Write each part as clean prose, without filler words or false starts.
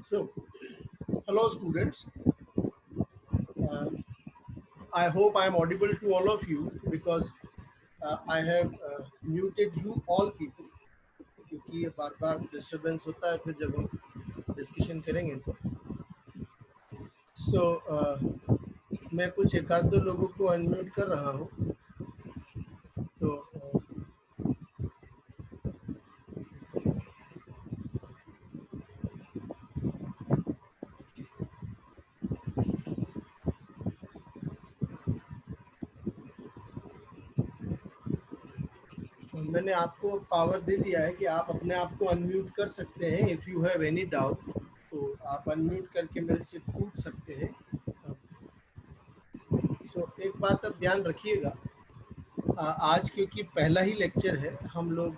So, hello students. Uh, I hope I am audible to all of you because I have muted you all people क्योंकि ये बार बार disturbance होता है फिर जब हम डिस्कशन करेंगे तो मैं कुछ एक आध दो लोगों को अनम्यूट कर रहा हूँ तो मैंने आपको पावर दे दिया है कि आप अपने आप को अनम्यूट कर सकते हैं। If you have any doubt तो आप अनम्यूट करके मेरे से पूछ सकते हैं। एक बात अब ध्यान रखिएगा, आज क्योंकि पहला ही लेक्चर है हम लोग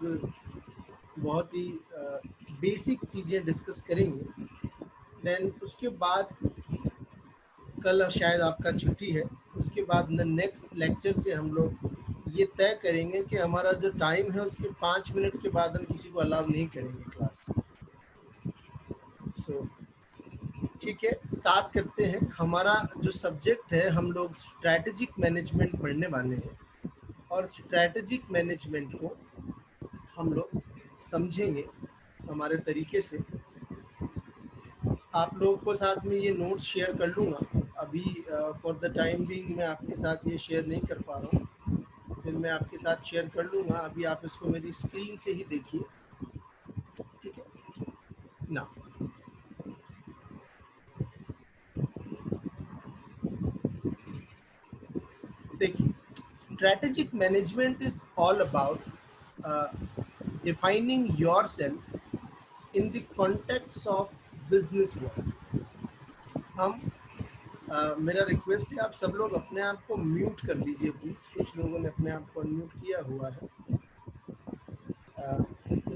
बहुत ही बेसिक चीज़ें डिस्कस करेंगे। देन उसके बाद कल शायद आपका छुट्टी है, उसके बाद नेक्स्ट लेक्चर से हम लोग ये तय करेंगे कि हमारा जो टाइम है उसके 5 मिनट के बाद हम किसी को अलाउ नहीं करेंगे क्लास। ठीक है, स्टार्ट करते हैं। हमारा जो सब्जेक्ट है हम लोग स्ट्रैटेजिक मैनेजमेंट पढ़ने वाले हैं और स्ट्रैटेजिक मैनेजमेंट को हम लोग समझेंगे हमारे तरीके से। आप लोगों को साथ में ये नोट्स शेयर कर लूँगा। अभी फॉर द टाइम बीइंग मैं आपके साथ ये शेयर नहीं कर पा रहा हूँ, फिर मैं आपके साथ शेयर कर लूँगा। अभी आप इसको मेरी स्क्रीन से ही देखिए, ठीक है ना। देखिए, strategic management is all about defining yourself in the context of business world. हम मेरा रिक्वेस्ट है आप सब लोग अपने आप को म्यूट कर लीजिए प्लीज। कुछ लोगों ने अपने आप को अनम्यूट किया हुआ है।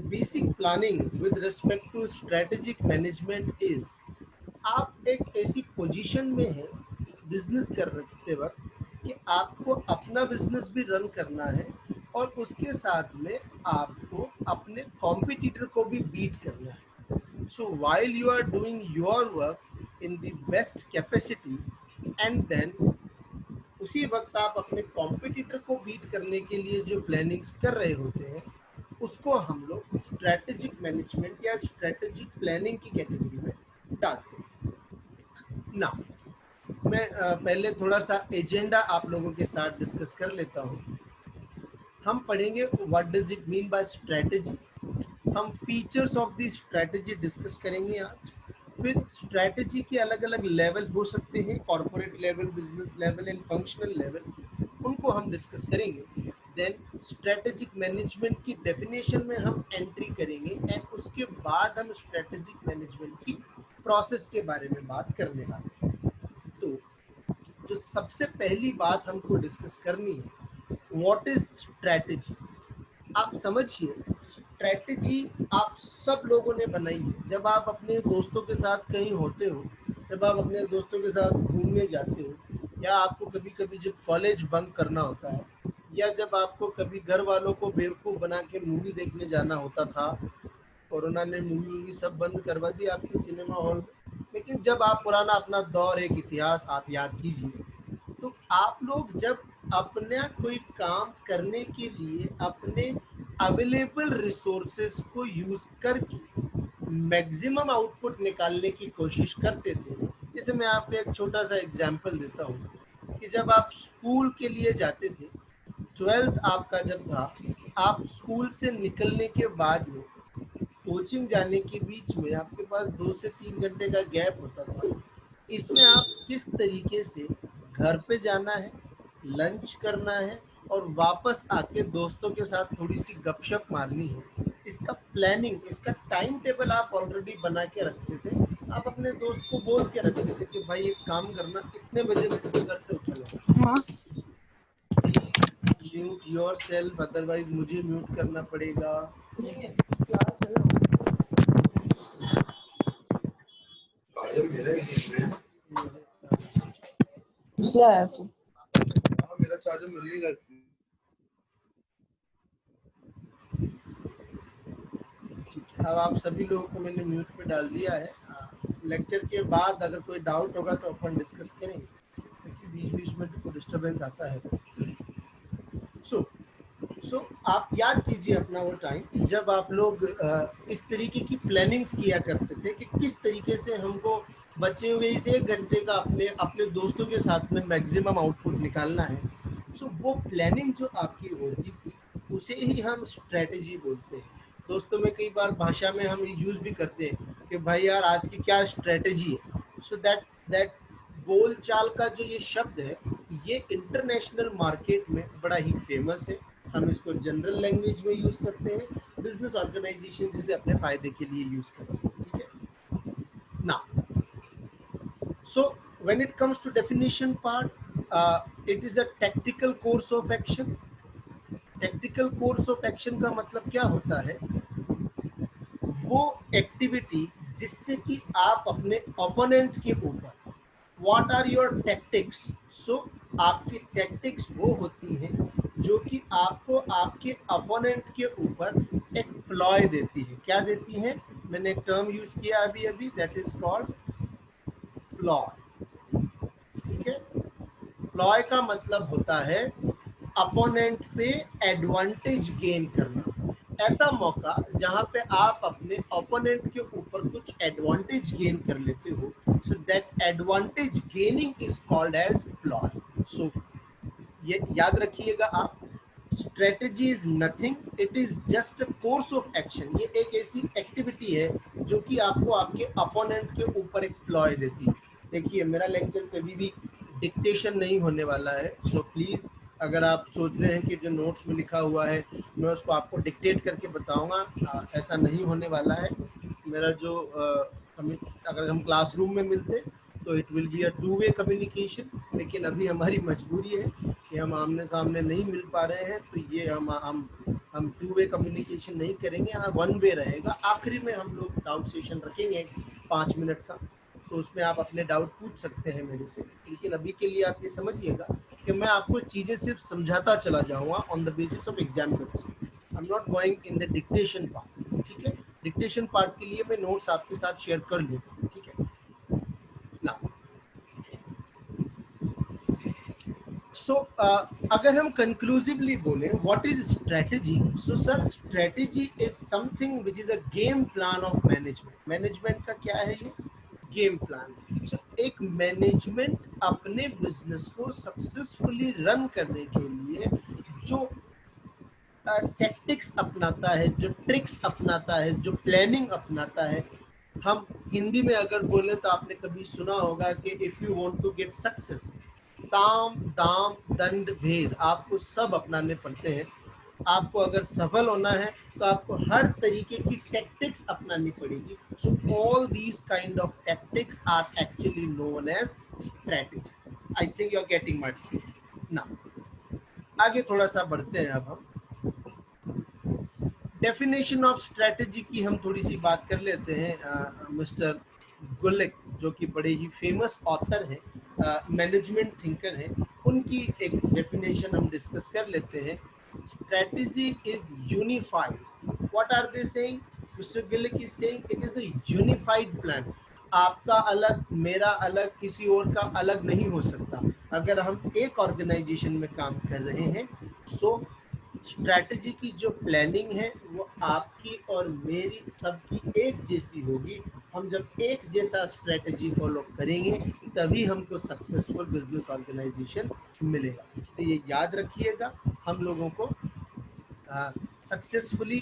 Basic planning with respect to strategic management is, आप एक ऐसी पोजीशन में हैं बिजनेस करते वक्त कि आपको अपना बिजनेस भी रन करना है और उसके साथ में आपको अपने कॉम्पिटिटर को भी बीट करना है। So while you are doing your work in the best capacity and then उसी वक्त आप अपने कॉम्पिटिटर को बीट करने के लिए जो प्लानिंग्स कर रहे होते हैं उसको हम लोग स्ट्रैटेजिक मैनेजमेंट या स्ट्रैटेजिक प्लानिंग की कैटेगरी में डालते हैं ना। मैं पहले थोड़ा सा एजेंडा आप लोगों के साथ डिस्कस कर लेता हूँ। हम पढ़ेंगे what does it mean by strategy, हम features of the strategy discuss करेंगे आज। फिर स्ट्रैटेजी के अलग अलग लेवल हो सकते हैं, corporate level, business level and functional level, उनको हम डिस्कस करेंगे। देन स्ट्रैटेजिक मैनेजमेंट की डेफिनेशन में हम एंट्री करेंगे एंड उसके बाद हम स्ट्रैटेजिक मैनेजमेंट की प्रोसेस के बारे में बात करने वाले हैं। तो जो सबसे पहली बात हमको डिस्कस करनी है, व्हाट इज स्ट्रैटेजी। आप समझिए, स्ट्रैटेजी आप सब लोगों ने बनाई है। जब आप अपने दोस्तों के साथ कहीं होते हो, जब आप अपने दोस्तों के साथ घूमने जाते हो, या आपको कभी कभी जब कॉलेज बंक करना होता है, या जब आपको कभी घर वालों को बेवकूफ़ बना के मूवी देखने जाना होता था। कोरोना ने मूवी सब बंद करवा दी आपके सिनेमा हॉल में, लेकिन जब आप पुराना अपना दौर, एक इतिहास आप याद कीजिए, तो आप लोग जब अपना कोई काम करने के लिए अपने अवेलेबल रिसोर्सेस को यूज करके मैक्सिमम आउटपुट निकालने की कोशिश करते थे। जैसे मैं आपको एक छोटा सा एग्जांपल देता हूँ कि जब आप स्कूल के लिए जाते थे, 12th आपका जब था, आप स्कूल से निकलने के बाद में कोचिंग जाने के बीच में आपके पास 2 से 3 घंटे का गैप होता था। इसमें आप किस तरीके से घर पे जाना है, लंच करना है और वापस आके दोस्तों के साथ थोड़ी सी गपशप मारनी है, इसका प्लानिंग, इसका टाइम टेबल आप ऑलरेडी बना के रखते थे। आप अपने दोस्त को बोल के रखते थे कि भाई एक काम करना, इतने बजे मुझे घर से उठा लो। म्यूट योर सेल्फ, अदरवाइज मुझे म्यूट करना पड़ेगा। मेरा चार्जर मिल नहीं रहा। अब आप सभी लोगों को मैंने म्यूट पे डाल दिया है। लेक्चर के बाद अगर कोई डाउट होगा तो अपन डिस्कस करेंगे, क्योंकि बीच बीच में डिस्टर्बेंस आता है। सो आप याद कीजिए अपना वो टाइम जब आप लोग इस तरीके की प्लानिंग्स किया करते थे कि किस तरीके से हमको बचे हुए इस 1 घंटे का अपने अपने दोस्तों के साथ में मैक्सिमम आउटपुट निकालना है। वो प्लानिंग जो आपकी होती थी उसे ही हम स्ट्रेटेजी बोलते हैं। दोस्तों में कई बार भाषा में हम यूज भी करते हैं कि भाई यार आज की क्या स्ट्रेटेजी है। दैट दैट बोल चाल का जो ये शब्द है, ये इंटरनेशनल मार्केट में बड़ा ही फेमस है। हम इसको जनरल लैंग्वेज में यूज करते हैं, बिजनेस ऑर्गेनाइजेशन जिसे अपने फायदे के लिए यूज करते हैं। ठीक है ना। So when it comes to definition part, it is a tactical course of action. Tactical course of action का मतलब क्या होता है? वो एक्टिविटी जिससे कि आप अपने ओपोनेंट के ऊपर, व्हाट आर योर टैक्टिक्स। आपकी टैक्टिक्स वो होती हैं जो कि आपको आपके अपोनेंट के ऊपर एक प्लॉय देती है। क्या देती है? मैंने एक टर्म यूज किया अभी अभी, दैट इज कॉल्ड प्लॉय। ठीक है, प्लॉय का मतलब होता है अपोनेंट पे एडवांटेज गेन करना। ऐसा मौका जहां पे आप अपने ओपोनेंट के ऊपर कुछ एडवांटेज गेन कर लेते हो। So that advantage gaining is called as ploy. So ये याद रखिएगा आप, strategy is nothing, it is just a course of action. ये एक ऐसी एक्टिविटी है जो कि आपको आपके अपोनेंट के ऊपर एक प्लॉय देती है। देखिए मेरा लेक्चर कभी भी डिक्टेशन नहीं होने वाला है। सो प्लीज, अगर आप सोच रहे हैं कि जो नोट्स में लिखा हुआ है मैं उसको आपको डिक्टेट करके बताऊंगा, ऐसा नहीं होने वाला है। मेरा जो अगर हम क्लासरूम में मिलते तो it will be a two way communication, लेकिन अभी हमारी मजबूरी है कि हम आमने सामने नहीं मिल पा रहे हैं, तो ये हम टू वे कम्युनिकेशन नहीं करेंगे, हाँ वन वे रहेगा। आखिरी में हम लोग डाउट सेशन रखेंगे 5 मिनट का। तो उसमें आप अपने डाउट पूछ सकते हैं मेरे से, लेकिन अभी के लिए आप ये समझिएगा कि मैं आपको चीज़ें सिर्फ समझाता चला जाऊँगा on the basis of examples. I am not going in the dictation part. ठीक है, डिक्टेशन पार्ट के लिए मैं नोट्स आपके साथ शेयर कर लूँगा। ठीक है ना। सो अगर हम कंक्लूसिवली बोले what is strategy, so sir strategy is something which is a game plan of management. Management का क्या है? ये गेम प्लान। सो एक मैनेजमेंट अपने बिजनेस को सक्सेसफुली रन करने के लिए जो टैक्टिक्स अपनाता है, जो ट्रिक्स अपनाता है, जो प्लानिंग अपनाता है। हम हिंदी में अगर बोले तो आपने कभी सुना होगा कि if you want to get success, साम दाम दंड भेद आपको सब अपनाने पड़ते हैं। आपको अगर सफल होना है तो आपको हर तरीके की टैक्टिक्स अपनानी पड़ेगी। So all these kind of tactics are actually known as strategy. I think you are getting my point ना। आगे थोड़ा सा बढ़ते हैं। अब हम डेफिनेशन ऑफ स्ट्रेटेजी की हम थोड़ी सी बात कर लेते हैं। मिस्टर गुलिक, जो कि बड़े ही फेमस ऑथर हैं, मैनेजमेंट थिंकर हैं, उनकी एक डेफिनेशन हम डिस्कस कर लेते हैं। Strategy is unified. What are they saying? Mister Gulick is saying it is a unified plan. आपका अलग, मेरा अलग, किसी और का अलग नहीं हो सकता। अगर हम एक ऑर्गेनाइजेशन में काम कर रहे हैं, सो स्ट्रैटेजी की जो प्लानिंग है वो आपकी और मेरी सबकी एक जैसी होगी। हम जब एक जैसा स्ट्रैटेजी फॉलो करेंगे तभी हमको सक्सेसफुल बिजनेस ऑर्गेनाइजेशन मिलेगा। तो ये याद रखिएगा, हम लोगों को सक्सेसफुली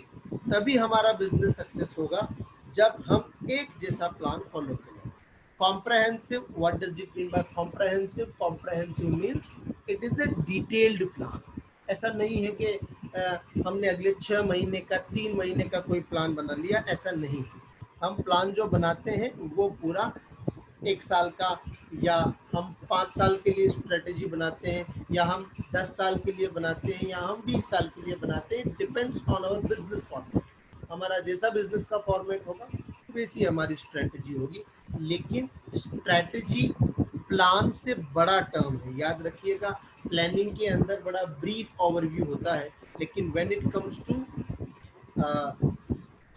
तभी हमारा बिजनेस सक्सेस होगा जब हम एक जैसा प्लान फॉलो करें। Comprehensive, what does it mean bye comprehensive? Comprehensive means it is a detailed plan. ऐसा नहीं है कि हमने अगले 6 महीने का, 3 महीने का कोई प्लान बना लिया, ऐसा नहीं। हम प्लान जो बनाते हैं वो पूरा 1 साल का, या हम 5 साल के लिए स्ट्रेटेजी बनाते हैं, या हम 10 साल के लिए बनाते हैं, या हम 20 साल के लिए बनाते हैं। Depends on our business format. हमारा जैसा बिजनेस का फॉर्मेट होगा वैसी हमारी स्ट्रेटेजी होगी। लेकिन स्ट्रेटेजी प्लान से बड़ा टर्म है, याद रखिएगा। प्लानिंग के अंदर बड़ा ब्रीफ ओवरव्यू होता है, लेकिन when it comes to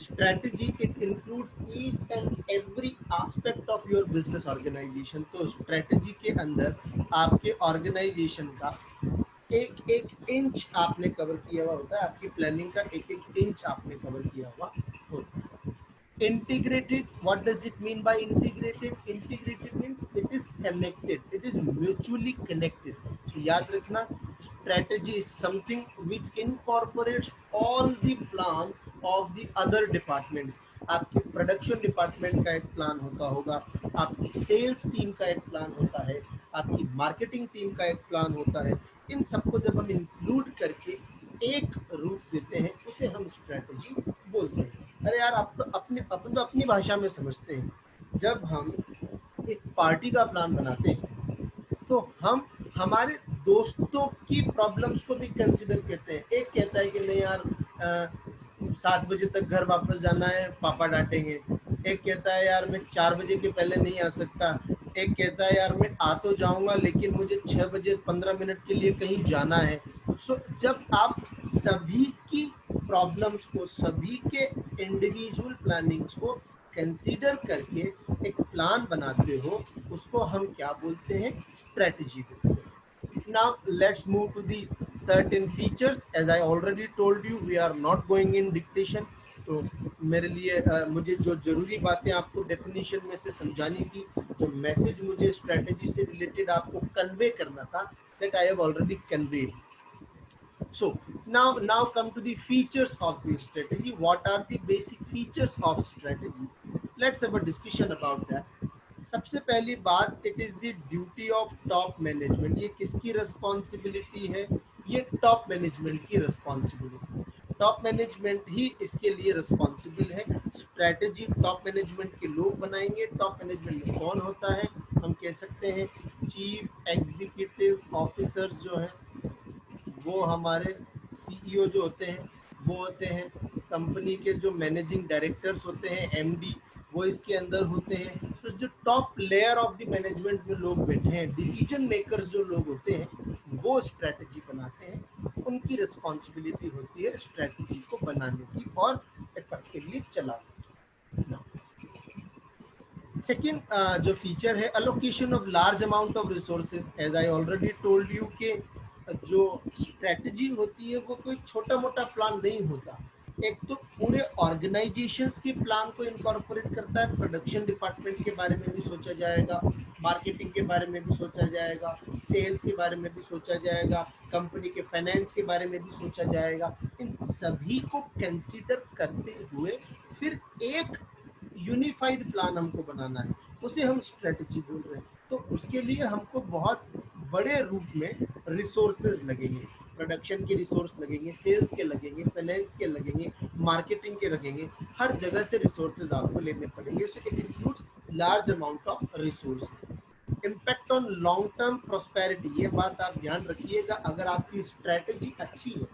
strategy, it includes each and every aspect of your business organisation. तो स्ट्रेटजी के अंदर आपके ऑर्गेनाइजेशन का एक एक इंच आपने कवर किया हुआ होता है, आपकी प्लानिंग का एक एक इंच आपने कवर किया हुआ होता है। Integrated, what does it mean by integrated? Integrated means it is connected, it is mutually connected. So याद रखना, strategy is something which incorporates all the plans of the other departments. आपके production department का एक plan होता होगा, आपकी sales team का एक प्लान होता है, आपकी मार्केटिंग टीम का एक प्लान होता है। इन सबको जब हम इंक्लूड करके एक रूप देते हैं उसे हम स्ट्रेटजी बोलते हैं। अरे यार, आप तो अपन तो अपनी भाषा में समझते हैं। जब हम एक पार्टी का प्लान बनाते हैं तो हम हमारे दोस्तों की प्रॉब्लम्स को भी कंसिडर करते हैं। एक कहता है कि नहीं यार, 7 बजे तक घर वापस जाना है, पापा डांटेंगे। एक कहता है यार मैं 4 बजे के पहले नहीं आ सकता। एक कहता है यार मैं आ तो जाऊंगा लेकिन मुझे 6 बजे 15 मिनट के लिए कहीं जाना है। सो जब आप सभी की प्रॉब्लम्स को, सभी के इंडिविजुअल प्लानिंग्स को कंसीडर करके एक प्लान बनाते हो, उसको हम क्या बोलते हैं? स्ट्रेटजी बोलते हैं। Now let's move to the certain features. As I already told you, we are not going in dictation. तो मेरे लिए मुझे जो जरूरी बातें आपको डेफिनेशन में से समझानी थी, जो मैसेज मुझे स्ट्रेटजी से रिलेटेड आपको कन्वे करना था, that I have already conveyed. So now come to the features of the strategy. What are the basic features of strategy? Let's have a discussion about that. सबसे पहली बात, it is the duty of top management. ये किसकी responsibility है? ये top management की responsibility. Top management ही इसके लिए रिस्पॉन्सिबल है। स्ट्रैटेजी टॉप मैनेजमेंट के लोग बनाएंगे। टॉप मैनेजमेंट में कौन होता है? हम कह सकते हैं चीफ एग्जीक्यूटिव ऑफिसर्स जो हैं वो हमारे सीईओ जो होते हैं वो होते हैं। कंपनी के जो मैनेजिंग डायरेक्टर्स होते हैं, एमडी, वो इसके अंदर होते हैं। तो जो top layer of the management में लोग बैठे हैं, डिसीजन मेकर्स जो लोग होते हैं, वो स्ट्रेटजी बनाते हैं। उनकी रिस्पॉन्सिबिलिटी होती है स्ट्रेटजी को बनाने की और इफेक्टिवली चलाने की। सेकेंड जो फीचर है, allocation of large amount of resources. As I already told you के जो स्ट्रेटजी होती है वो कोई छोटा मोटा प्लान नहीं होता। एक तो पूरे ऑर्गेनाइजेशंस के प्लान को इनकॉर्पोरेट करता है। प्रोडक्शन डिपार्टमेंट के बारे में भी सोचा जाएगा, मार्केटिंग के बारे में भी सोचा जाएगा, सेल्स के बारे में भी सोचा जाएगा, कंपनी के फाइनेंस के बारे में भी सोचा जाएगा। इन सभी को कंसीडर करते हुए फिर एक यूनिफाइड प्लान हमको बनाना है, उसे हम स्ट्रेटजी बोल रहे हैं। तो उसके लिए हमको बहुत बड़े रूप में रिसोर्सेज लगेंगे। प्रोडक्शन के रिसोर्स लगेंगे, सेल्स के लगेंगे, फाइनेंस के लगेंगे, मार्केटिंग के लगेंगे, हर जगह से रिसोर्सेज आपको लेने पड़ेंगे। So it includes large amount of resources. Impact on long term prosperity, ये बात आप ध्यान रखिएगा। अगर आपकी स्ट्रेटजी अच्छी है,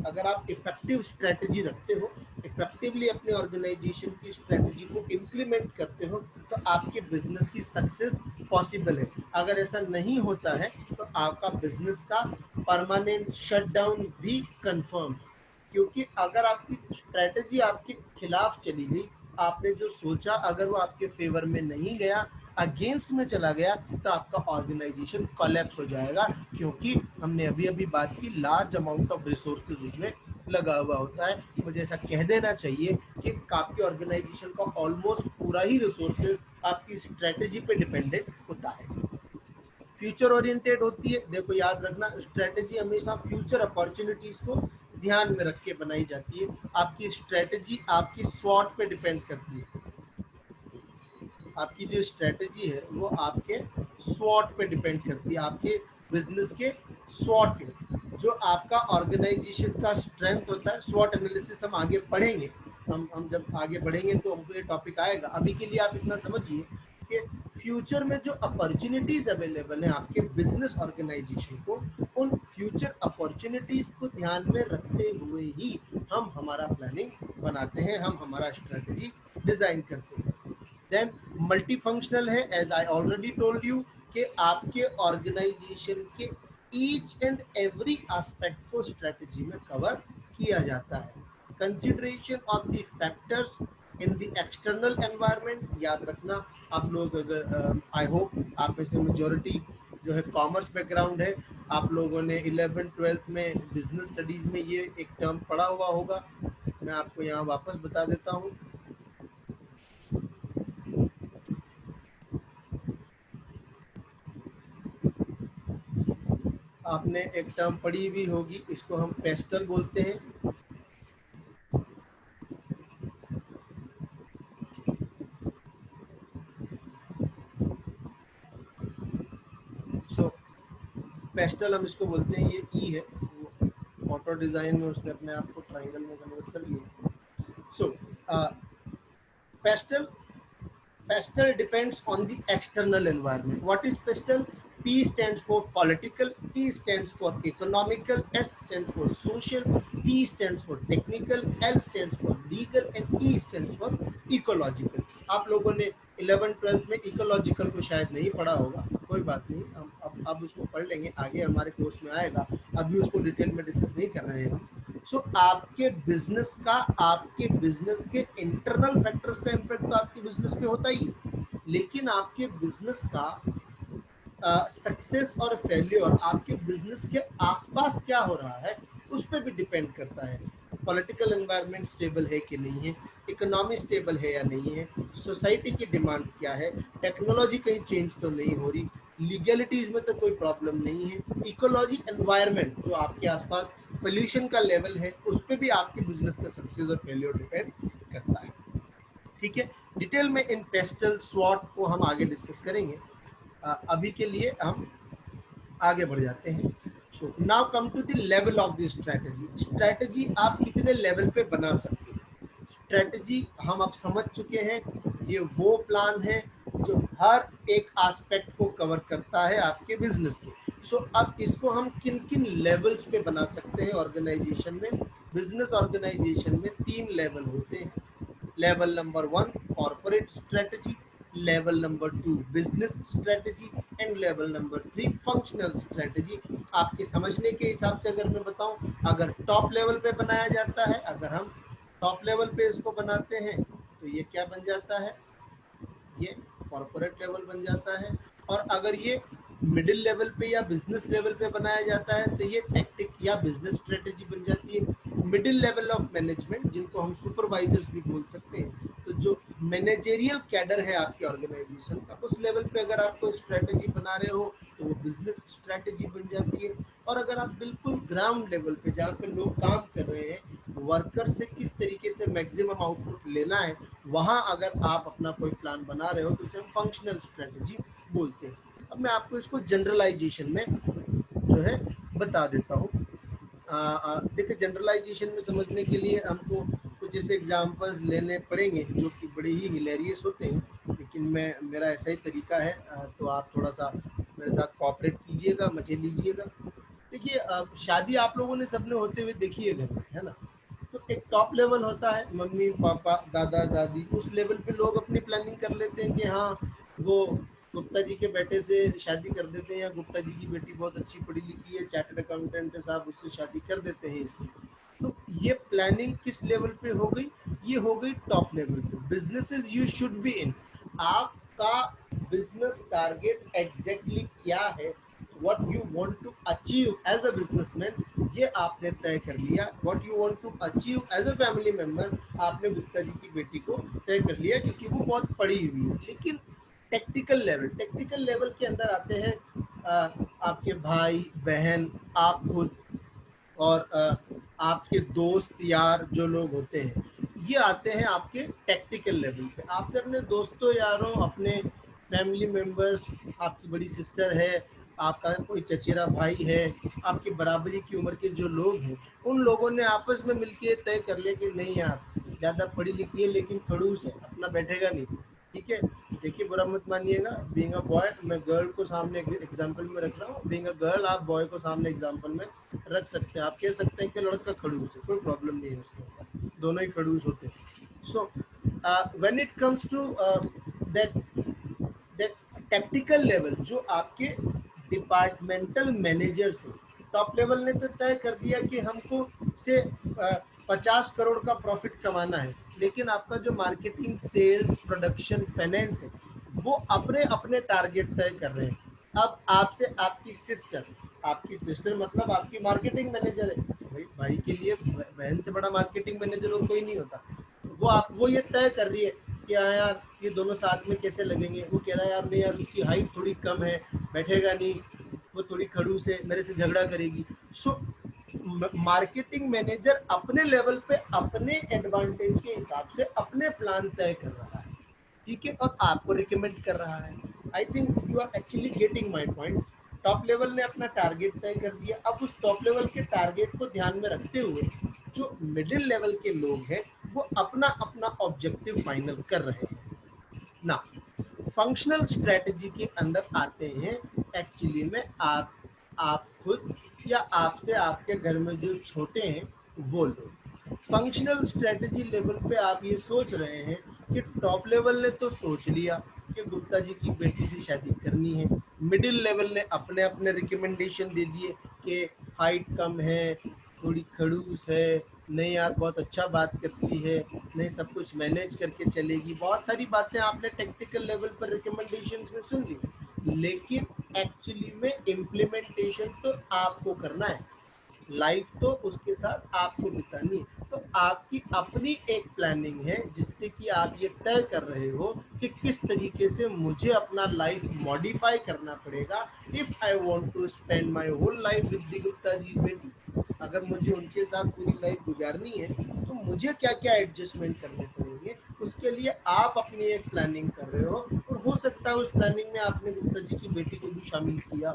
अगर आप इफेक्टिव स्ट्रेटजी रखते हो, इफेक्टिवली अपने ऑर्गेनाइजेशन की स्ट्रेटजी को इम्प्लीमेंट करते हो, तो आपके बिजनेस की सक्सेस पॉसिबल है। अगर ऐसा नहीं होता है तो आपका बिजनेस का परमानेंट शटडाउन भी कंफर्म है। क्योंकि अगर आपकी स्ट्रेटजी आपके खिलाफ चली गई, आपने जो सोचा अगर वो आपके फेवर में नहीं गया, अगेंस्ट में चला गया, तो आपका ऑर्गेनाइजेशन कोलैप्स हो जाएगा। क्योंकि हमने अभी अभी बात की, लार्ज अमाउंट ऑफ रिसोर्सेज उसमें लगा हुआ होता है। मुझे ऐसा कह देना चाहिए कि आपके ऑर्गेनाइजेशन का ऑलमोस्ट पूरा ही रिसोर्सेज आपकी स्ट्रेटजी पे डिपेंडेंट होता है। फ्यूचर ओरिएंटेड होती है। देखो याद रखना, स्ट्रेटजी हमेशा फ्यूचर अपॉर्चुनिटीज को ध्यान में रख के बनाई जाती है। आपकी स्ट्रेटजी आपकी स्वॉट पे डिपेंड करती है। आपकी जो स्ट्रेटजी है वो आपके स्वॉट पे डिपेंड करती है, आपके बिजनेस के स्वॉट पे। जो आपका ऑर्गेनाइजेशन का स्ट्रेंथ होता है, स्वॉट एनालिसिस हम आगे पढ़ेंगे। हम जब आगे बढ़ेंगे तो हमको ये टॉपिक आएगा। अभी के लिए आप इतना समझिए कि फ्यूचर में जो अपॉर्चुनिटीज अवेलेबल हैं आपके बिजनेस ऑर्गेनाइजेशन को, उन फ्यूचर अपॉर्चुनिटीज को ध्यान में रखते हुए ही हम हमारा प्लानिंग बनाते हैं, हम हमारा स्ट्रेटजी डिजाइन करते हैं। देन मल्टीफंक्शनल है। As I already told you कि आपके ऑर्गेनाइजेशन के ईच एंड एवरी एस्पेक्ट को स्ट्रेटजी में कवर किया जाता है। Consideration of the factors in the external environment. याद रखना आप लोग, अगर आई होप आप में से मेजोरिटी जो है कॉमर्स बैकग्राउंड है, आप लोगों ने 11th-12th में बिजनेस स्टडीज में ये एक टर्म पढ़ा हुआ होगा। मैं आपको यहाँ वापस बता देता हूँ। आपने एक टर्म पढ़ी भी होगी, इसको हम पेस्टल बोलते हैं। सो पेस्टल हम इसको बोलते हैं, ये ई है, ऑटो डिजाइन में उसने अपने आप को ट्राइंगल में कन्वर्ट कर लिया। सो pastel Pastel depends on the external environment. What is pastel? P stands for political, E stands for economical, S stands for social, T stands for technical, L stands for legal and E stands for ecological. आप लोगों ने 11th-12th में ecological को शायद नहीं पढ़ा होगा, कोई बात नहीं, हम अब उसको पढ़ लेंगे, आगे हमारे कोर्स में आएगा, अभी उसको डिटेल में डिस्कस नहीं कर रहे हैं हम। सो आपके बिजनेस का, आपके बिजनेस के इंटरनल फैक्टर्स का इम्पैक्ट तो आपके बिजनेस पे होता ही, लेकिन आपके बिजनेस का सक्सेस और फेल्योर आपके बिजनेस के आसपास क्या हो रहा है उस पर भी डिपेंड करता है। पॉलिटिकल एनवायरनमेंट स्टेबल है कि नहीं है, इकोनॉमी स्टेबल है या नहीं है, सोसाइटी की डिमांड क्या है, टेक्नोलॉजी कहीं चेंज तो नहीं हो रही, लीगलिटीज में तो कोई प्रॉब्लम नहीं है, इकोलॉजी एनवायरनमेंट जो आपके आसपास पोल्यूशन का लेवल है उस पर भी आपके बिजनेस का सक्सेस और फेल्योर डिपेंड करता है। ठीक है, डिटेल में इन पेस्टल स्वॉट को हम आगे डिस्कस करेंगे। अभी के लिए हम आगे बढ़ जाते हैं। So now come to the level of the strategy. Strategy आप कितने लेवल पे बना सकते हैं? स्ट्रेटजी हम अब समझ चुके हैं, ये वो प्लान है जो हर एक एस्पेक्ट को कवर करता है आपके बिजनेस के। सो अब इसको हम किन किन लेवल्स पे बना सकते हैं ऑर्गेनाइजेशन में? बिजनेस ऑर्गेनाइजेशन में 3 लेवल होते हैं। Level number 1 corporate strategy, level number 2 business strategy and level number 3 functional strategy. आपके समझने के हिसाब से अगर मैं बताऊं, अगर टॉप लेवल पे बनाया जाता है, अगर हम टॉप लेवल पे इसको बनाते हैं तो ये क्या बन जाता है, ये कॉर्पोरेट लेवल बन जाता है। और अगर ये मिडिल लेवल पे या बिजनेस लेवल पे बनाया जाता है तो ये टैक्टिक या बिजनेस स्ट्रेटेजी बन जाती है। मिडिल लेवल ऑफ मैनेजमेंट जिनको हम सुपरवाइजर्स भी बोल सकते हैं, तो जो मैनेजेरियल कैडर है आपके ऑर्गेनाइजेशन का, उस लेवल पे अगर आप कोई स्ट्रेटेजी बना रहे हो तो वो बिजनेस स्ट्रेटेजी बन जाती है। और अगर आप बिल्कुल ग्राउंड लेवल पे जहाँ पे लोग काम कर रहे हैं, वर्कर से किस तरीके से मैक्सिमम आउटपुट लेना है, वहाँ अगर आप अपना कोई प्लान बना रहे हो तो उसे हम फंक्शनल स्ट्रेटेजी बोलते हैं। अब मैं आपको इसको जनरलाइजेशन में जो है बता देता हूँ। देखिए, जनरलाइजेशन में समझने के लिए हमको कुछ ऐसे एग्जांपल्स लेने पड़ेंगे जो कि बड़े ही हिलेरियस होते हैं, लेकिन मेरा ऐसा ही तरीका है, तो आप थोड़ा सा मेरे साथ कोऑपरेट कीजिएगा, मजे लीजिएगा। देखिए, शादी आप लोगों ने सबने होते हुए देखी है घर में, है ना? तो एक टॉप लेवल होता है, मम्मी पापा दादा दादी, उस लेवल पे लोग अपनी प्लानिंग कर लेते हैं कि हाँ वो गुप्ता जी के बेटे से शादी कर देते हैं, या गुप्ता जी की बेटी बहुत अच्छी पढ़ी लिखी है, चार्टर्ड अकाउंटेंट है साहब, उससे शादी कर देते हैं इसकी। तो ये प्लानिंग किस लेवल पे हो गई? ये हो गई टॉप लेवल पे। Businesses you should be in, आपका बिजनेस टारगेट एग्जैक्टली क्या है, what you want to achieve as a businessman, ये आपने तय कर लिया। What you want to achieve as a family member, आपने गुप्ता जी की बेटी को तय कर लिया क्योंकि वो बहुत पढ़ी हुई है। लेकिन टेक्निकल लेवल के अंदर आते हैं आपके भाई बहन, आप खुद, और आपके दोस्त यार जो लोग होते हैं, ये आते हैं आपके टेक्निकल लेवल पे। आपने अपने दोस्तों यारों, अपने फैमिली मेंबर्स, आपकी बड़ी सिस्टर है, आपका कोई चचेरा भाई है, आपकी बराबरी की उम्र के जो लोग हैं, उन लोगों ने आपस में मिलके तय कर लिया कि नहीं यार, ज़्यादा पढ़ी लिखी है लेकिन खड़ूस है, अपना बैठेगा नहीं। ठीक है, देखिए बुरा मत मानिएगा, बीइंग अ बॉय, मैं गर्ल को सामने एग्जाम्पल में रख रहा हूँ, बीइंग अ गर्ल आप बॉय को सामने एग्जाम्पल में रख सकते हैं। आप कह सकते हैं कि लड़का खड़ूस है, कोई प्रॉब्लम नहीं है उसके ऊपर, दोनों ही खड़ूस होते हैं। So when it comes to that that tactical level, जो आपके डिपार्टमेंटल मैनेजर्स हैं, टॉप लेवल ने तो तय कर दिया कि हमको से 50 करोड़ का प्रॉफिट कमाना है, लेकिन आपका जो मार्केटिंग, सेल्स, प्रोडक्शन, फाइनेंस है, वो अपने अपने टारगेट तय कर रहे हैं। अब आपसे आपकी सिस्टर मतलब आपकी मार्केटिंग मैनेजर है। भाई भाई के लिए बहन से बड़ा मार्केटिंग मैनेजर और कोई नहीं होता। वो ये तय कर रही है कि हाँ यार ये दोनों साथ में कैसे लगेंगे। वो कह रहा है यार नहीं यार उसकी हाइट थोड़ी कम है, बैठेगा नहीं, वो थोड़ी खड़ूस है, मेरे से झगड़ा करेगी। सो मार्केटिंग मैनेजर अपने लेवल पे अपने एडवांटेज के हिसाब से अपने प्लान तय कर रहा है, ठीक है, और आपको रिकमेंड कर रहा है। I think you are actually getting my point. Top level ने अपना टारगेट तय कर दिया। अब उस टॉप लेवल के टारगेट को ध्यान में रखते हुए जो मिडिल लेवल के लोग हैं वो अपना अपना ऑब्जेक्टिव फाइनल कर रहे हैं ना। फंक्शनल स्ट्रेटजी के अंदर आते हैं। एक्चुअली में आप खुद या आपसे आपके घर में जो छोटे हैं वो लोग फंक्शनल स्ट्रेटजी लेवल पे आप ये सोच रहे हैं कि टॉप लेवल ने तो सोच लिया कि गुप्ता जी की बेटी से शादी करनी है। मिडिल लेवल ने अपने अपने रिकमेंडेशन दे दिए कि हाइट कम है, थोड़ी खड़ूस है, नहीं यार बहुत अच्छा बात करती है, नहीं सब कुछ मैनेज करके चलेगी। बहुत सारी बातें आपने टेक्निकल लेवल पर रिकमेंडेशन में सुन ली, लेकिन एक्चुअली में इम्प्लीमेंटेशन तो आपको करना है। लाइफ तो उसके साथ आपको बितानी है। तो आपकी अपनी एक प्लानिंग है जिससे कि आप ये तय कर रहे हो कि किस तरीके से मुझे अपना लाइफ मॉडिफाई करना पड़ेगा if I want to spend my whole life with the Gupta ji बेटी। अगर मुझे उनके साथ पूरी लाइफ गुजारनी है तो मुझे क्या क्या एडजस्टमेंट करने पड़ेंगे, उसके लिए आप अपनी एक प्लानिंग कर रहे हो। और हो सकता है उस प्लानिंग में आपने गुप्ता जी की बेटी को भी शामिल किया,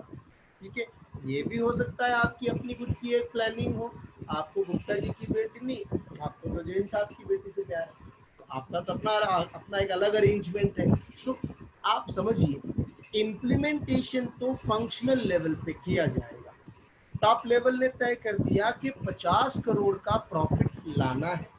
ठीक है। ये भी हो सकता है आपकी अपनी खुद की एक प्लानिंग हो, आपको गुप्ता जी की बेटी नहीं, आपको तो जैन साहब की बेटी से प्यार है, तो आपका तो अपना अपना एक अलग अरेंजमेंट है। सो आप समझिए इम्प्लीमेंटेशन तो फंक्शनल लेवल पे किया जाएगा। टॉप लेवल ने तय कर दिया कि 50 करोड़ का प्रॉफिट लाना है।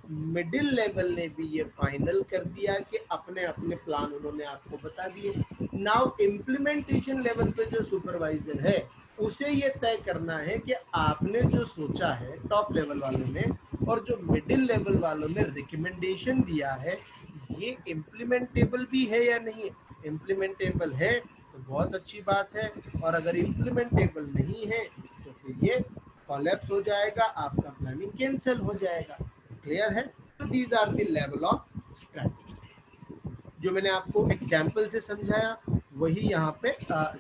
मिडिल लेवल ने भी ये फाइनल कर दिया कि अपने अपने प्लान उन्होंने आपको बता दिए। नाउ इम्प्लीमेंटेशन लेवल पे जो सुपरवाइजर है उसे ये तय करना है कि आपने जो सोचा है टॉप लेवल वालों ने और जो मिडिल लेवल वालों ने रिकमेंडेशन दिया है ये इम्प्लीमेंटेबल भी है या नहीं है। इम्प्लीमेंटेबल है तो बहुत अच्छी बात है, और अगर इम्प्लीमेंटेबल नहीं है तो फिर ये कॉलेप्स हो जाएगा, आपका प्लानिंग कैंसिल हो जाएगा। क्लियर है? तो these are the level of strategy. जो मैंने आपको एग्जाम्पल से समझाया वही यहाँ पे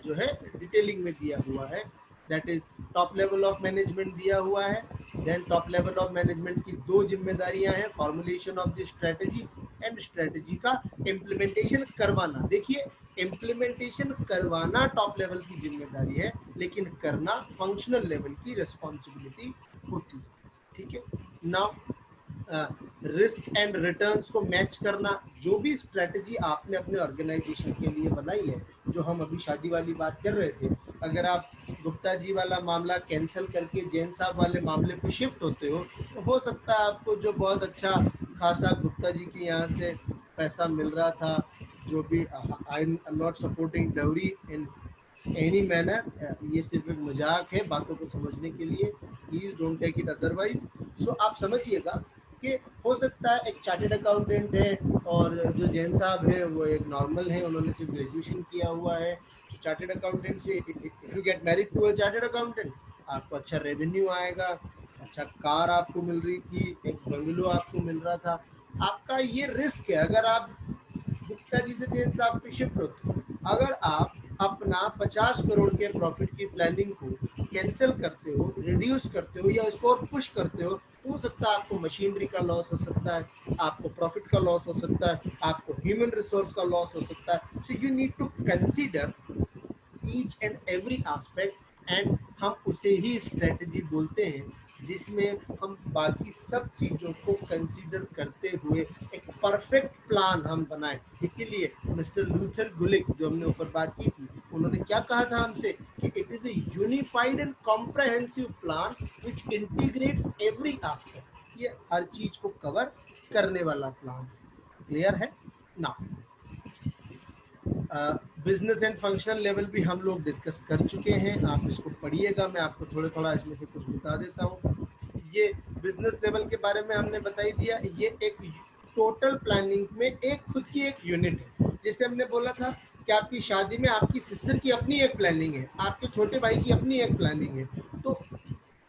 जो है डिटेलिंग में दिया हुआ है। That is top level of management दिया हुआ है। Then top level of management की दो जिम्मेदारियां हैं, formulation of the strategy and strategy का इम्प्लीमेंटेशन करवाना। देखिए इम्प्लीमेंटेशन करवाना टॉप लेवल की जिम्मेदारी है, लेकिन करना फंक्शनल लेवल की रिस्पॉन्सिबिलिटी होती है, ठीक है। नाउ रिस्क एंड रिटर्न्स को मैच करना। जो भी स्ट्रेटजी आपने अपने ऑर्गेनाइजेशन के लिए बनाई है, जो हम अभी शादी वाली बात कर रहे थे, अगर आप गुप्ता जी वाला मामला कैंसिल करके जैन साहब वाले मामले पे शिफ्ट होते हो तो हो सकता है आपको जो बहुत अच्छा खासा गुप्ता जी के यहाँ से पैसा मिल रहा था, जो भी I am not supporting dowry in any manner, ये सिर्फ एक मजाक है बातों को समझने के लिए, please don't take it otherwise. So आप समझिएगा कि हो सकता है एक चार्टेड अकाउंटेंट है और जो जैन साहब है वो एक नॉर्मल है, उन्होंने सिर्फ ग्रेजुएशन किया हुआ है। चार्टेड अकाउंटेंट से if you get married to a chartered accountant आपको अच्छा रेवेन्यू आएगा, अच्छा कार आपको मिल रही थी, एक बंगलो आपको मिल रहा था। आपका ये रिस्क है अगर आप गुप्ता जी से जैन साहब पे शिफ्ट होते। अगर आप अपना 50 करोड़ के प्रॉफिट की प्लानिंग को कैंसिल करते हो, रिड्यूस करते हो या इसको और पुश करते हो सकता है आपको मशीनरी का लॉस हो सकता है, आपको प्रॉफिट का लॉस हो सकता है, आपको ह्यूमन रिसोर्स का लॉस हो सकता है। So you need to consider each and every aspect, and हम उसे ही स्ट्रेटजी बोलते हैं जिसमें हम बाकी सब चीज़ों को कंसीडर करते हुए एक परफेक्ट प्लान हम बनाएं। इसीलिए मिस्टर लूथर गुलिक जो हमने ऊपर बात की थी, उन्होंने क्या कहा था हमसे कि it is a unified and comprehensive plan which integrates every aspect. ये हर चीज को कवर करने वाला प्लान। क्लियर है ना? बिजनेस एंड फंक्शनल लेवल भी हम लोग डिस्कस कर चुके हैं, आप इसको पढ़िएगा, मैं आपको थोड़ा थोड़ा इसमें से कुछ बता देता हूँ। ये बिजनेस लेवल के बारे में हमने बता ही दिया। ये एक टोटल प्लानिंग में एक खुद की एक यूनिट है। जैसे हमने बोला था कि आपकी शादी में आपकी सिस्टर की अपनी एक प्लानिंग है, आपके छोटे भाई की अपनी एक प्लानिंग है। तो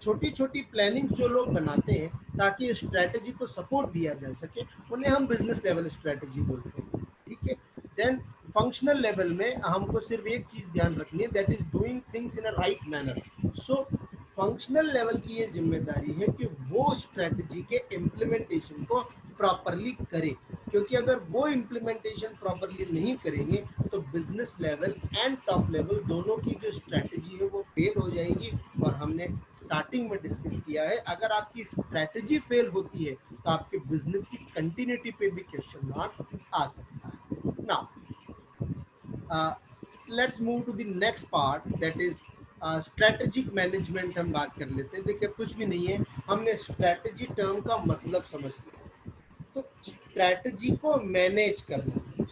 छोटी छोटी प्लानिंग जो लोग बनाते हैं ताकि स्ट्रैटेजी को सपोर्ट दिया जा सके, उन्हें हम बिजनेस लेवल स्ट्रैटेजी बोलते हैं। ठीक है। देन फंक्शनल लेवल में हमको सिर्फ एक चीज ध्यान रखनी है, that is doing things in a right manner. So functional level की ये जिम्मेदारी है कि वो स्ट्रैटेजी के इम्प्लीमेंटेशन को प्रॉपरली करे, क्योंकि अगर वो इम्प्लीमेंटेशन प्रॉपरली नहीं करेंगे तो business level and top level दोनों की जो स्ट्रैटेजी है वो फेल हो जाएगी। और हमने स्टार्टिंग में डिस्कस किया है, अगर आपकी स्ट्रैटेजी फेल होती है तो आपके बिजनेस की कंटिन्यूटी पे भी क्वेश्चन मार्क आ सकता है। Now let's move to the next part, that is strategic management. हम बात कर लेते हैं। देखिए कुछ भी नहीं है, हमने स्ट्रैटेजी टर्म का मतलब समझ लिया। तो स्ट्रैटेजी को मैनेज करना,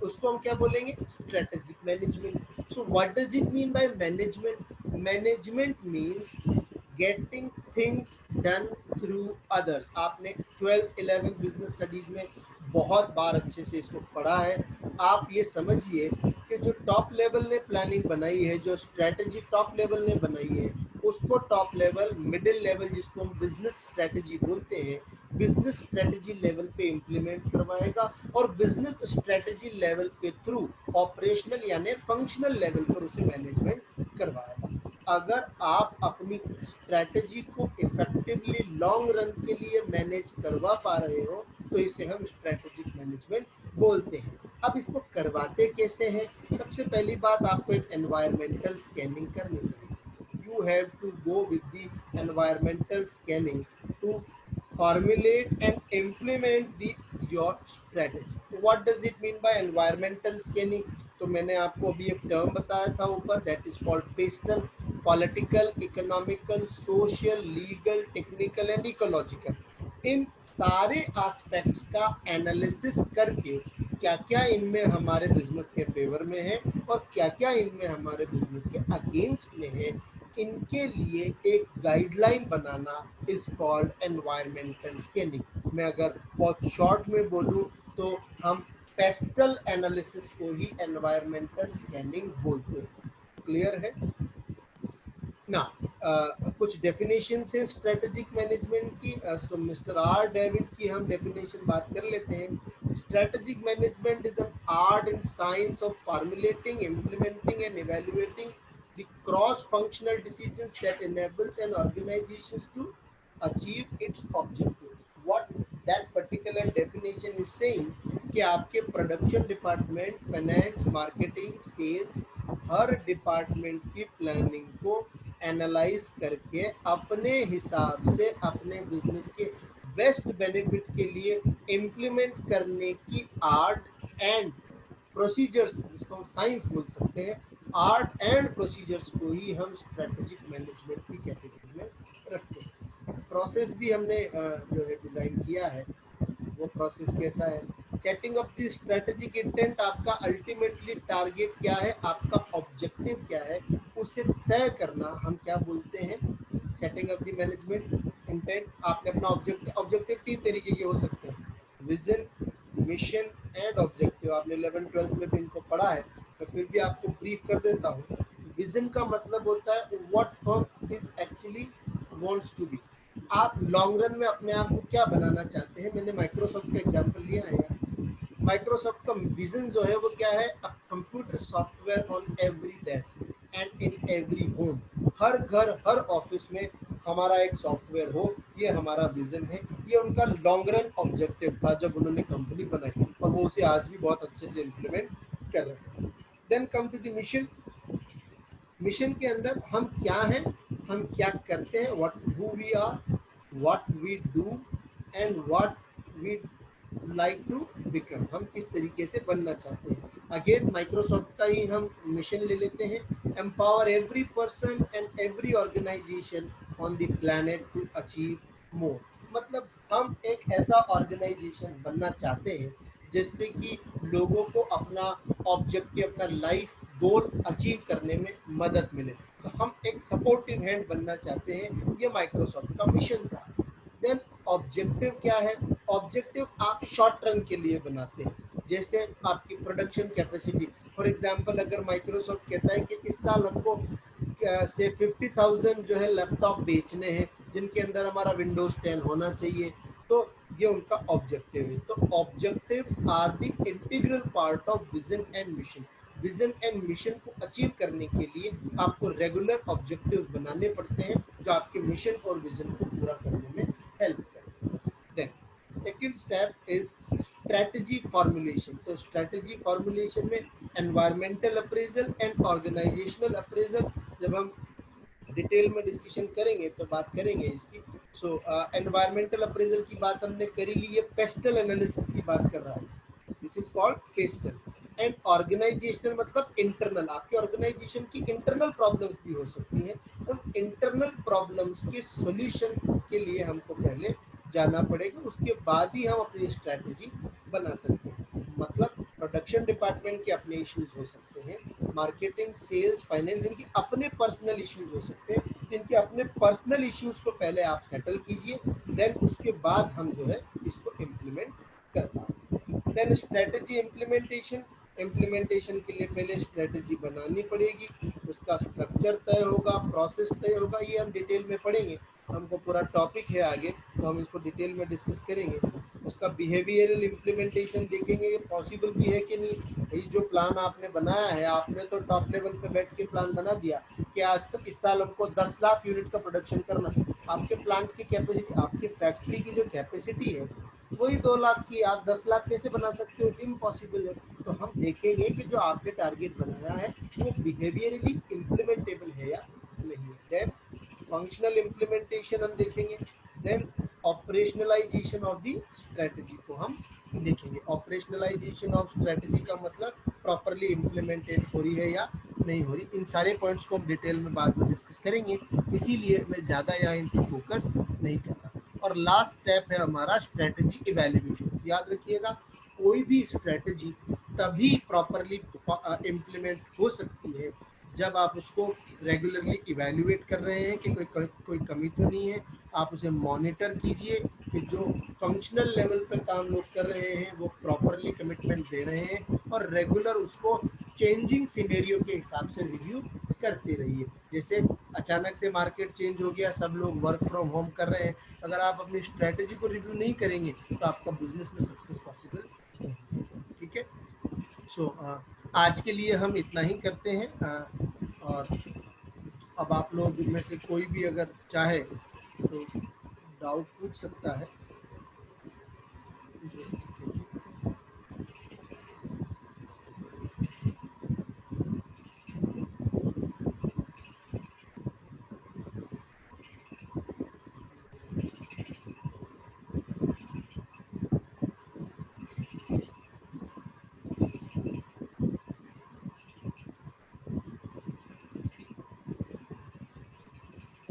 उसको हम क्या बोलेंगे, strategic management. So what does it mean by management? Management means getting things done through others. आपने 12th 11th बिजनेस स्टडीज में बहुत बार अच्छे से इसको पढ़ा है। आप ये समझिए कि जो टॉप लेवल ने प्लानिंग बनाई है, जो स्ट्रैटेजी टॉप लेवल ने बनाई है, उसको टॉप लेवल, मिडिल लेवल जिसको हम बिजनेस स्ट्रैटेजी बोलते हैं, बिजनेस स्ट्रैटेजी लेवल पे इम्प्लीमेंट करवाएगा और बिजनेस स्ट्रैटेजी लेवल के थ्रू ऑपरेशनल यानी फंक्शनल लेवल पर उसे मैनेजमेंट करवाएगा। अगर आप अपनी स्ट्रैटेजी को इफेक्टिवली लॉन्ग रन के लिए मैनेज करवा पा रहे हो तो इसे हम स्ट्रैटेजिक मैनेजमेंट बोलते हैं। अब इसको करवाते कैसे हैं? सबसे पहली बात, आपको एक एनवायरमेंटल स्कैनिंग करनी पड़ेगी। You have to go with the environmental scanning to formulate and implement the your strategy. What does it mean by environmental scanning? तो मैंने आपको अभी एक टर्म बताया था ऊपर, that is called PESTEL. Political, economical, social, legal, technical and ecological, इन सारे एस्पेक्ट्स का एनालिसिस करके क्या क्या इनमें हमारे बिजनेस के फेवर में है और क्या क्या इनमें हमारे बिजनेस के अगेंस्ट में है, इनके लिए एक guideline banana is called environmental scanning. मैं अगर बहुत शॉर्ट में बोलूं तो हम पेस्टल एनालिसिस को ही एनवायरमेंटल स्कैनिंग बोलते हैं। क्लियर है ना? कुछ डेफिनेशन है स्ट्रेटेजिक मैनेजमेंट की। सो मिस्टर आर डेविड की हम डेफिनेशन बात कर लेते हैं। Strategic management is an art and science of formulating, implementing and evaluating the cross-functional decisions that enables an organization to achieve its objectives. What that particular definition is saying कि आपके production department, finance, marketing, sales, हर department की planning को analyse करके अपने हिसाब से अपने बिजनेस के बेस्ट बेनिफिट के लिए इम्प्लीमेंट करने की आर्ट एंड प्रोसीजर्स, जिसको हम साइंस बोल सकते हैं, आर्ट एंड प्रोसीजर्स को ही हम स्ट्रेटेजिक मैनेजमेंट की कैटेगरी में रखते हैं। प्रोसेस भी हमने जो है डिजाइन किया है, वो प्रोसेस कैसा है? Setting of the strategic intent, आपका अल्टीमेटली टारगेट क्या है, आपका ऑब्जेक्टिव क्या है, उसे तय करना हम क्या बोलते हैं? Setting of the management intent. आपने अपना ऑब्जेक्टिव 3 तरीके के हो सकते हैं, विजन, मिशन एंड ऑब्जेक्टिव। आपने 11th 12th में भी इनको पढ़ा है, तो फिर भी आपको ब्रीफ कर देता हूँ। विजन का मतलब होता है what firm is actually wants to be. आप लॉन्ग रन में अपने आप को क्या बनाना चाहते हैं? मैंने माइक्रोसॉफ्ट का एग्जांपल लिया है यार। माइक्रोसॉफ्ट का विजन जो है वो क्या है? A computer software on every desk and in every home. हर घर, हर ऑफिस में हमारा एक सॉफ्टवेयर हो, ये हमारा विजन है। ये उनका लॉन्ग रन ऑब्जेक्टिव था जब उन्होंने कंपनी बनाई, और वो उसे आज भी बहुत अच्छे से इम्प्लीमेंट कर रहे हैं। Then come to the mission. Mission के अंदर हम क्या हैं, हम क्या करते हैं, what who we are, what we do and what we like to become. हम किस तरीके से बनना चाहते हैं। अगेन माइक्रोसॉफ्ट का ही हम मिशन ले लेते हैं, empower every person and every organisation on the planet to achieve more. मतलब हम एक ऐसा ऑर्गेनाइजेशन बनना चाहते हैं जिससे कि लोगों को अपना ऑब्जेक्टिव, अपना लाइफ गोल अचीव करने में मदद मिले। तो हम एक सपोर्टिव हैंड बनना चाहते हैं, ये माइक्रोसॉफ्ट का मिशन था। देन ऑब्जेक्टिव क्या है? ऑब्जेक्टिव आप शॉर्ट टर्म के लिए बनाते हैं, जैसे आपकी प्रोडक्शन कैपेसिटी। फॉर एग्जांपल अगर माइक्रोसॉफ्ट कहता है कि इस साल हमको से 50,000 जो है लैपटॉप बेचने हैं जिनके अंदर हमारा विंडोज 10 होना चाहिए, तो ये उनका ऑब्जेक्टिव है। तो objectives are the integral part of vision and mission. Vision and mission को अचीव करने के लिए आपको रेगुलर ऑब्जेक्टिव्स बनाने पड़ते हैं जो आपके मिशन और विजन को पूरा करने में हेल्प करें। Then second step is strategy formulation. तो स्ट्रेटजी फॉर्मुलेशन में environmental appraisal and organisational appraisal, जब हम डिटेल में डिस्कशन करेंगे तो बात करेंगे इसकी। सो एनवायरमेंटल अप्रेजल की बात हमने करी ली, ये पेस्टल एनालिसिस की बात कर रहा है, this is called PESTEL. And organisational मतलब इंटरनल, आपके ऑर्गेनाइजेशन की इंटरनल प्रॉब्लम्स भी हो सकती हैं। उन इंटरनल प्रॉब्लम्स के सॉल्यूशन के लिए हमको पहले जाना पड़ेगा, उसके बाद ही हम अपनी स्ट्रैटेजी बना सकते हैं। मतलब प्रोडक्शन डिपार्टमेंट के अपने इश्यूज हो सकते हैं, मार्केटिंग, सेल्स, फाइनेंस, इनके अपने पर्सनल इश्यूज हो सकते हैं। इनके अपने पर्सनल इश्यूज को पहले आप सेटल कीजिए, देन उसके बाद हम जो है इसको इम्प्लीमेंट कर पाएंगे। Then strategy implementation. इम्प्लीमेंटेशन के लिए पहले स्ट्रेटजी बनानी पड़ेगी, उसका स्ट्रक्चर तय होगा, प्रोसेस तय होगा, ये हम डिटेल में पढ़ेंगे। हमको पूरा टॉपिक है आगे, तो हम इसको डिटेल में डिस्कस करेंगे। उसका बिहेवियरल इम्प्लीमेंटेशन देखेंगे, ये पॉसिबल भी है कि नहीं। ये जो प्लान आपने बनाया है, आपने तो टॉप लेवल पे बैठ के प्लान बना दिया कि आज इस साल हमको 10 लाख यूनिट का प्रोडक्शन करना है। आपके प्लांट की कैपेसिटी, आपकी फैक्ट्री की जो कैपेसिटी है वही 2 लाख की, आप 10 लाख कैसे बना सकते हो? इम्पॉसिबल है। तो हम देखेंगे कि जो आपने टारगेट बनाया है वो बिहेवियरली इम्प्लीमेंटेबल है या नहीं है। देन फंक्शनल इम्प्लीमेंटेशन हम देखेंगे। Then operationalisation of the strategy को हम देखेंगे। ऑपरेशनलाइजेशन ऑफ स्ट्रेटजी का मतलब प्रॉपरली इम्प्लीमेंटेड हो रही है या नहीं हो रही। इन सारे पॉइंट्स को हम डिटेल में बाद में डिस्कस करेंगे, इसीलिए मैं ज़्यादा यहाँ इन पर फोकस नहीं कर रहा। और लास्ट स्टेप है हमारा स्ट्रेटजी इवेल्युएशन। याद रखिएगा, कोई भी स्ट्रेटजी तभी प्रॉपरली इम्प्लीमेंट हो सकती है जब आप उसको रेगुलरली इवेल्युएट कर रहे हैं कि कोई कमी तो नहीं है। आप उसे मॉनिटर कीजिए कि जो फंक्शनल लेवल पर काम लोग कर रहे हैं वो प्रॉपरली कमिटमेंट दे रहे हैं, और रेगुलर उसको चेंजिंग सिनेरियो के हिसाब से रिव्यू करते रहिए। जैसे अचानक से मार्केट चेंज हो गया, सब लोग वर्क फ्रॉम होम कर रहे हैं, अगर आप अपनी स्ट्रेटजी को रिव्यू नहीं करेंगे तो आपका बिजनेस में सक्सेस पॉसिबल नहीं। ठीक है। सो आज के लिए हम इतना ही करते हैं। और अब आप लोग में से कोई भी अगर चाहे तो डाउट पूछ सकता है। Just a second.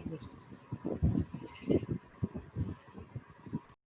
Just a second.